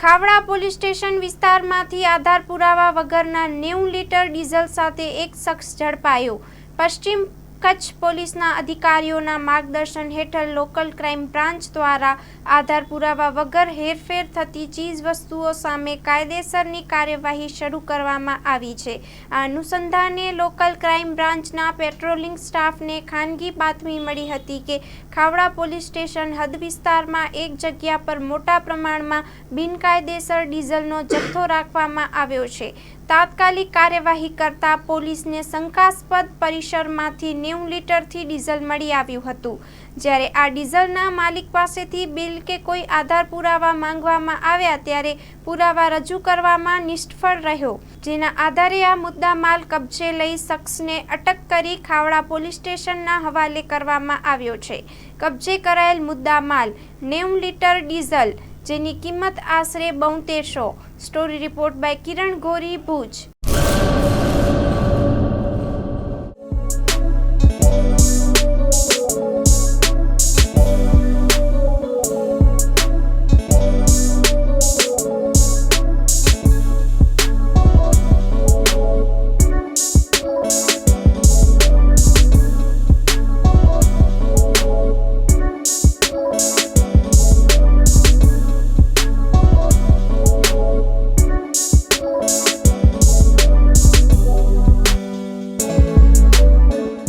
Khavda police station વિસ્તારમાંથી આધાર પુરાવા વગરના 90 લીટર ડીઝલ સાથે એક શખ્સ ઝડપાયો। પશ્ચિમ કચ્છ પોલીસના અધિકારીઓના માર્ગદર્શન હેઠળ લોકલ ક્રાઇમ બ્રાન્ચ દ્વારા આધાર પુરાવા વગર હેરફેર થતી ચીજવસ્તુઓ સામે કાયદેસરની કાર્યવાહી શરૂ કરવામાં આવી છે। આ અનુસંધાને લોકલ ક્રાઇમ બ્રાન્ચના પેટ્રોલિંગ સ્ટાફને ખાનગી બાતમી મળી હતી કે ખાવડા પોલીસ સ્ટેશન હદ વિસ્તારમાં એક જગ્યા પર મોટા પ્રમાણમાં બિનકાયદેસર ડીઝલનો જથ્થો રાખવામાં આવ્યો છે। તાત્કાલિક કાર્યવાહી કરતા પોલીસને શંકાસ્પદ પરિસરમાંથી 90 લીટરથી ડીઝલ મળી આવ્યું હતું। જ્યારે આ ડીઝલના માલિક પાસેથી બિલ કે કોઈ આધાર પુરાવા માંગવામાં આવ્યા ત્યારે પુરાવા રજૂ કરવામાં નિષ્ફળ રહ્યો, જેના આધારે આ મુદ્દામાલ કબજે લઈ શખ્સને અટક કરી ખાવડા પોલીસ સ્ટેશનના હવાલે કરવામાં આવ્યો છે। કબજે કરાયેલ મુદ્દામાલ 90 લીટર ડીઝલ, જેની કિંમત આશરે 7200। Story report by Kiran Gori, Bhuj.